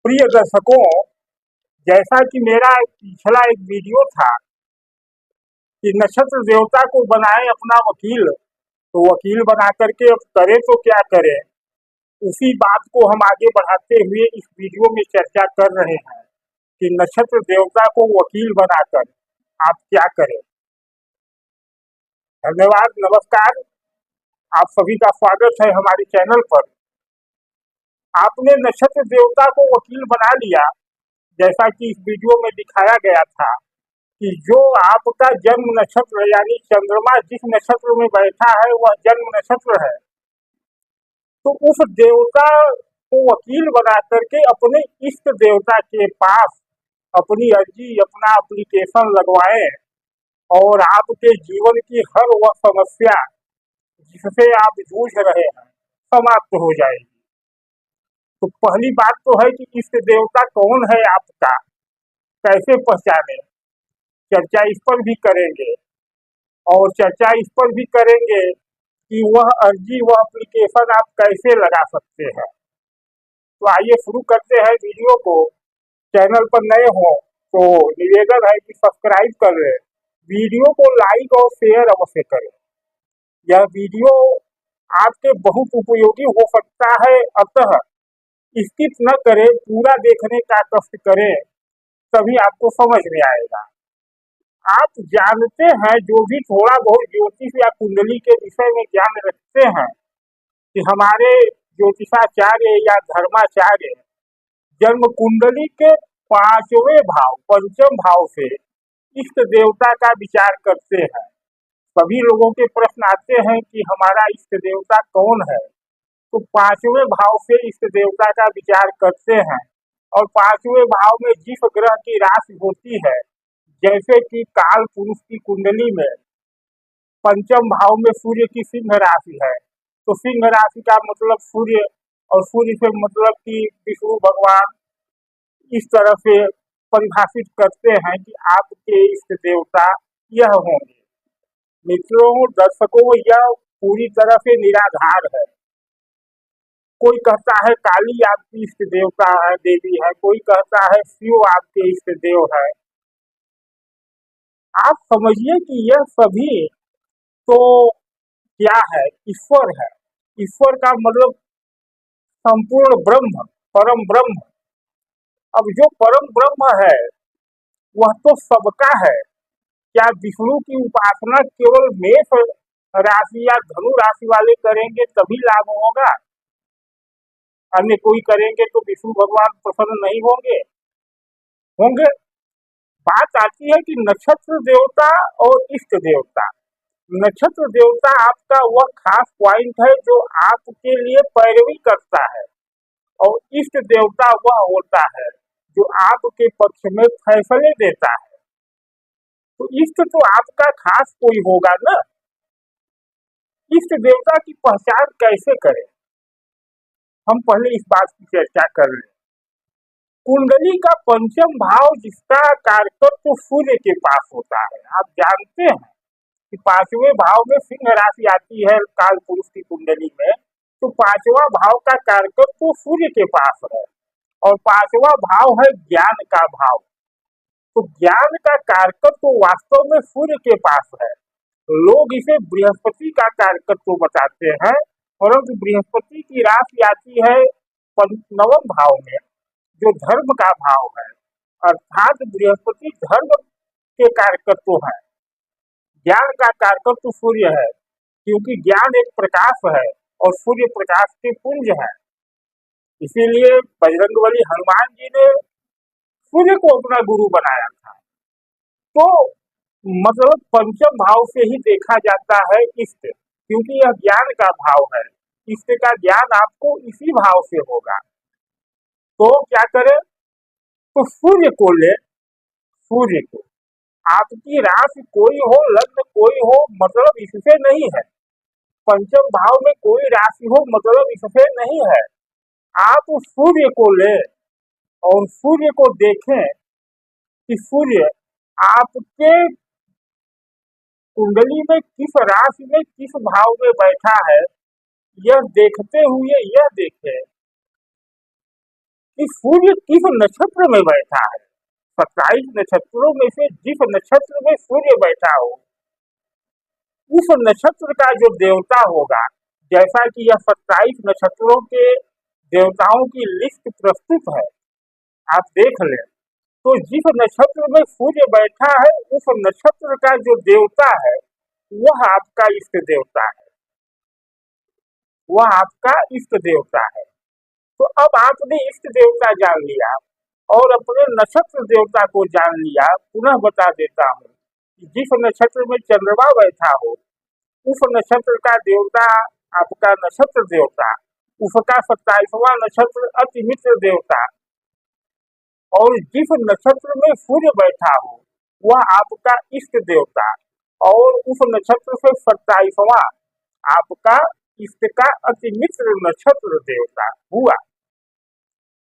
प्रिय दर्शकों, जैसा कि मेरा पिछला एक वीडियो था कि नक्षत्र देवता को बनाए अपना वकील, तो वकील बना करके अब करे तो क्या करे, उसी बात को हम आगे बढ़ाते हुए इस वीडियो में चर्चा कर रहे हैं कि नक्षत्र देवता को वकील बनाकर आप क्या करें। धन्यवाद, नमस्कार, आप सभी का स्वागत है हमारे चैनल पर। आपने नक्षत्र देवता को वकील बना लिया, जैसा कि इस वीडियो में दिखाया गया था कि जो आपका जन्म नक्षत्र यानी चंद्रमा जिस नक्षत्र में बैठा है वह जन्म नक्षत्र है, तो उस देवता को वकील बना करके अपने इष्ट देवता के पास अपनी अर्जी, अपना एप्लीकेशन लगवाएं और आपके जीवन की हर वह समस्या जिससे आप जूझ रहे हैं समाप्त हो जाएगी। तो पहली बात तो है कि इष्ट देवता कौन है आपका, कैसे पहचाने, चर्चा इस पर भी करेंगे और चर्चा इस पर भी करेंगे कि वह अर्जी, वह एप्लीकेशन आप कैसे लगा सकते हैं। तो आइए शुरू करते हैं वीडियो को। चैनल पर नए हो तो निवेदन है कि सब्सक्राइब कर लें, वीडियो को लाइक और शेयर अवश्य करें। यह वीडियो आपके बहुत उपयोगी हो सकता है, अतः स्किप न करें, पूरा देखने का कष्ट करें, तभी आपको समझ में आएगा। आप जानते हैं, जो भी थोड़ा बहुत ज्योतिष या कुंडली के विषय में ज्ञान रखते हैं, कि हमारे ज्योतिषाचार्य या धर्माचार्य जन्म कुंडली के 5वें भाव, पंचम भाव से इष्ट देवता का विचार करते हैं। सभी लोगों के प्रश्न आते हैं कि हमारा इष्ट देवता कौन है, तो 5वें भाव से इष्ट देवता का विचार करते हैं। और 5वें भाव में जिस ग्रह की राशि होती है, जैसे कि काल पुरुष की कुंडली में पंचम भाव में सूर्य की सिंह राशि है, तो सिंह राशि का मतलब सूर्य, और सूर्य से मतलब कि विष्णु भगवान, इस तरह से परिभाषित करते हैं कि आपके इष्ट देवता यह होंगे। मित्रों, दर्शकों, यह पूरी तरह से निराधार है। कोई कहता है काली आपकी इष्ट देवता है, देवी है, कोई कहता है शिव आपके इष्ट देव है। आप समझिए कि यह सभी तो क्या है, ईश्वर है। ईश्वर का मतलब संपूर्ण ब्रह्म, परम ब्रह्म। अब जो परम ब्रह्म है वह तो सबका है। क्या विष्णु की उपासना केवल मेष राशि या धनु राशि वाले करेंगे तभी लाभ होगा, अन्य कोई करेंगे तो विष्णु भगवान प्रसन्न नहीं होंगे? होंगे। बात आती है कि नक्षत्र देवता और इष्ट देवता। नक्षत्र देवता आपका वह खास पॉइंट है जो आपके लिए पैरवी करता है, और इष्ट देवता वह होता है जो आपके पक्ष में फैसले देता है। तो इष्ट तो आपका खास कोई होगा ना। इष्ट देवता की पहचान कैसे करें, हम पहले इस बात की चर्चा कर लें। कुंडली का पंचम भाव जिसका कारकत्व सूर्य के पास होता है, आप जानते हैं कि 5वें भाव में सिंह राशि आती है काल पुरुष की कुंडली में, तो 5वां भाव का कारकत्व सूर्य के पास है, और 5वां भाव है ज्ञान का भाव। तो ज्ञान का कारकत्व वास्तव में सूर्य के पास है। लोग इसे बृहस्पति का कारकत्व बताते हैं, परंतु बृहस्पति की राशि आती है 9वें भाव में, जो धर्म का भाव है, अर्थात बृहस्पति धर्म के कारकत्व है। ज्ञान का कारकत्व सूर्य है, क्योंकि ज्ञान एक प्रकाश है और सूर्य प्रकाश के पुंज है। इसीलिए बजरंगबली हनुमान जी ने सूर्य को अपना गुरु बनाया था। तो मतलब पंचम भाव से ही देखा जाता है इष्ट, क्योंकि यह ज्ञान का भाव है। इष्ट का ज्ञान आपको इसी भाव से होगा। तो क्या करें, तो सूर्य को ले, सूर्य को, आपकी राशि कोई हो, लग्न कोई हो, मतलब इससे नहीं है। पंचम भाव में कोई राशि हो, मतलब इससे नहीं है। आप उस सूर्य को ले और सूर्य को देखें कि सूर्य आपके कुंडली में किस राशि में किस भाव में बैठा है। यह देखते हुए यह देखें कि सूर्य किस नक्षत्र में बैठा है। 27 नक्षत्रों में से जिस नक्षत्र में सूर्य बैठा हो, उस नक्षत्र का जो देवता होगा, जैसा कि यह 27 नक्षत्रों के देवताओं की लिस्ट प्रस्तुत है, आप देख लें, तो जिस नक्षत्र में सूर्य बैठा है, उस नक्षत्र का जो देवता है वह आपका इष्ट देवता है, वह आपका इष्ट देवता है। तो अब आपने इष्ट देवता जान लिया और अपने नक्षत्र देवता को जान लिया। पुनः बता देता हूँ कि जिस नक्षत्र में चंद्रमा बैठा हो, उस नक्षत्र का देवता आपका नक्षत्र देवता, उसका 27वां नक्षत्र अति मित्र देवता, और जिस नक्षत्र में सूर्य बैठा हो वह आपका इष्ट देवता, और उस नक्षत्र से 27वां आपका इष्ट का अति मित्र नक्षत्र देवता हुआ।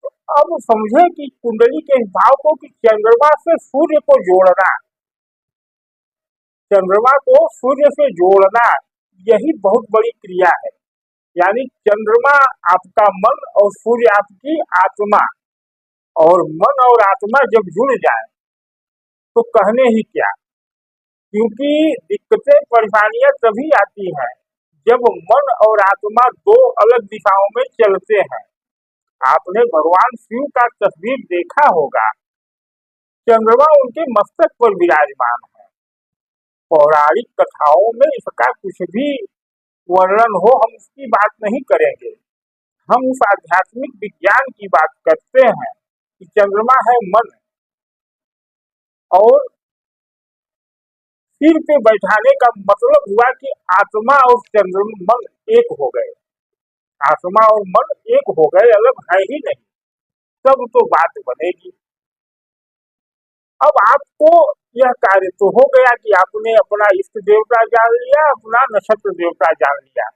तो अब समझे कि कुंडली के भाव को कि चंद्रमा से सूर्य को जोड़ना, चंद्रमा को सूर्य से जोड़ना, यही बहुत बड़ी क्रिया है। यानी चंद्रमा आपका मन और सूर्य आपकी आत्मा, और मन और आत्मा जब जुड़ जाए तो कहने ही क्या, क्योंकि दिक्कतें परेशानियां तभी आती हैं जब मन और आत्मा दो अलग दिशाओं में चलते हैं। आपने भगवान शिव का तस्वीर देखा होगा, चंद्रमा उनके मस्तक पर विराजमान है। पौराणिक कथाओं में इसका कुछ भी वर्णन हो, हम उसकी बात नहीं करेंगे। हम उस आध्यात्मिक विज्ञान की बात करते हैं कि चंद्रमा है मन, और सिर पे बैठाने का मतलब हुआ कि आत्मा और चंद्रमा मन एक हो गए, आत्मा और मन एक हो गए, अलग है ही नहीं, तब तो बात बनेगी। अब आपको यह कार्य तो हो गया कि आपने अपना इष्ट देवता जान लिया, अपना नक्षत्र देवता जान लिया।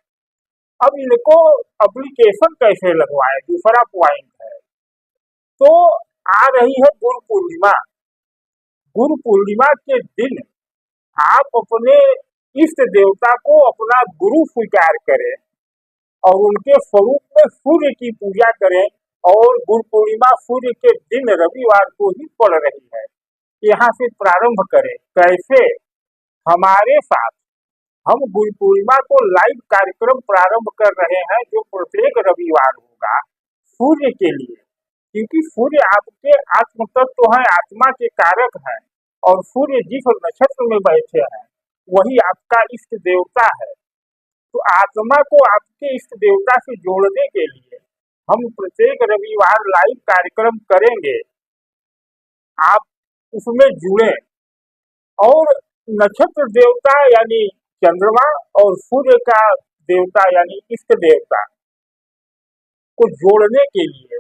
अब इनको एप्लीकेशन कैसे लगवाएं, दूसरा पॉइंट है। तो आ रही है गुरु पूर्णिमा। गुरु पूर्णिमा के दिन आप अपने इष्ट देवता को अपना गुरु स्वीकार करें और उनके स्वरूप में सूर्य की पूजा करें। और गुरु पूर्णिमा सूर्य के दिन रविवार को ही पड़ रही है। यहाँ से प्रारंभ करें। कैसे? हमारे साथ हम गुरु पूर्णिमा को लाइव कार्यक्रम प्रारंभ कर रहे हैं, जो प्रत्येक रविवार होगा सूर्य के लिए, क्योंकि सूर्य आपके आत्म तत्व है, आत्मा के कारक है, और सूर्य जिस नक्षत्र में बैठे हैं वही आपका इष्ट देवता है। तो आत्मा को आपके इष्ट देवता से जोड़ने के लिए हम प्रत्येक रविवार लाइव कार्यक्रम करेंगे। आप उसमें जुड़े और नक्षत्र देवता यानी चंद्रमा और सूर्य का देवता यानी इष्ट देवता को जोड़ने के लिए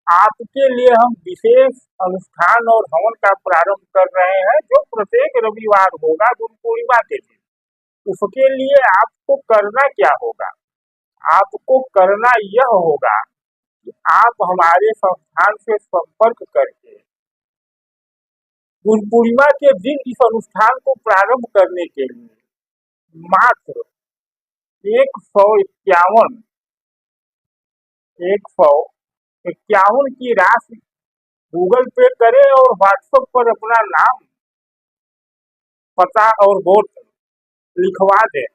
आपके लिए हम विशेष अनुष्ठान और हवन का प्रारंभ कर रहे हैं, जो प्रत्येक रविवार होगा गुरु पूर्णिमा के दिन। उसके लिए आपको करना क्या होगा? आपको करना यह होगा कि आप हमारे संस्थान से संपर्क करके गुरु पूर्णिमा के दिन इस अनुष्ठान को प्रारंभ करने के लिए मात्र 151 की राशि गूगल पे करें और व्हाट्सएप पर अपना नाम, पता और गोत्र लिखवा दें।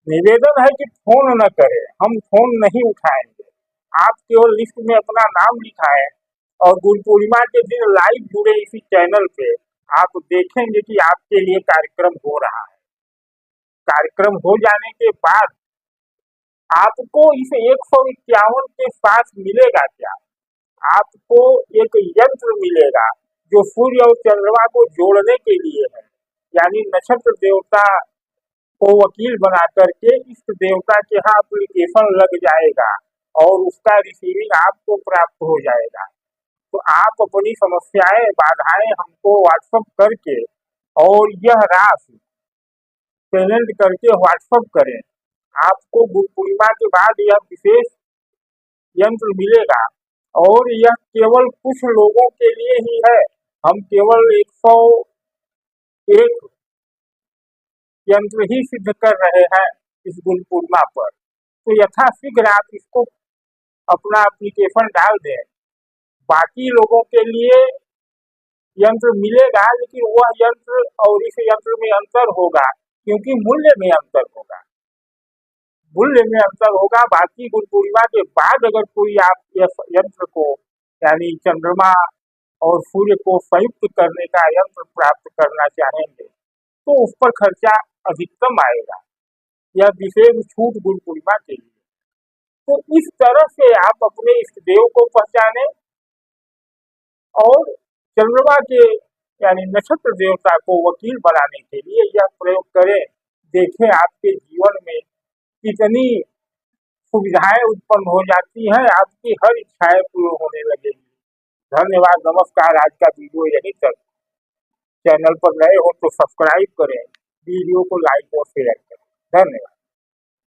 निवेदन है कि फोन न करें, हम फोन नहीं उठाएंगे। आप केवल लिस्ट में अपना नाम लिखाएं और गुरु पूर्णिमा के दिन लाइव जुड़े इसी चैनल पे आप देखेंगे कि आपके लिए कार्यक्रम हो रहा है। कार्यक्रम हो जाने के बाद आपको इस 151 के साथ मिलेगा क्या? आपको एक यंत्र मिलेगा जो सूर्य और चंद्रमा को जोड़ने के लिए है। यानी नक्षत्र देवता को वकील बना करके इष्ट देवता के यहाँ एप्लीकेशन लग जाएगा और उसका रिसीविंग आपको प्राप्त हो जाएगा। तो आप अपनी समस्याएं, बाधाएं हमको व्हाट्सएप करके और यह राशि पेमेंट करके व्हाट्सएप करें। आपको गुरु पूर्णिमा के बाद यह विशेष यंत्र मिलेगा और यह केवल कुछ लोगों के लिए ही है। हम केवल 101 यंत्र ही सिद्ध कर रहे हैं इस गुरु पूर्णिमा पर। तो यथाशीघ्र आप इसको अपना एप्लीकेशन डाल दें, बाकी लोगों के लिए यंत्र मिलेगा, लेकिन वह यंत्र और इस यंत्र में अंतर होगा, क्योंकि मूल्य में अंतर होगा। मूल्य में अंतर होगा। बाकी गुरु पूर्णिमा के बाद अगर कोई आप यंत्र को यानी चंद्रमा और सूर्य को संयुक्त करने का यंत्र प्राप्त करना चाहेंगे तो उस पर खर्चा अधिकतम आएगा। यह विशेष छूट गुरु पूर्णिमा के लिए। तो इस तरह से आप अपने इष्ट देव को पहचाने और चंद्रमा के यानी नक्षत्र देवता को वकील बनाने के लिए यह प्रयोग करें। देखें आपके जीवन में कितनी सुविधाएं उत्पन्न हो जाती हैं, आपकी हर इच्छाएं पूर्ण होने लगेगी। धन्यवाद, नमस्कार। आज का वीडियो यहीं तक। चैनल पर नए हो तो सब्सक्राइब करें, वीडियो को लाइक और शेयर करें। धन्यवाद।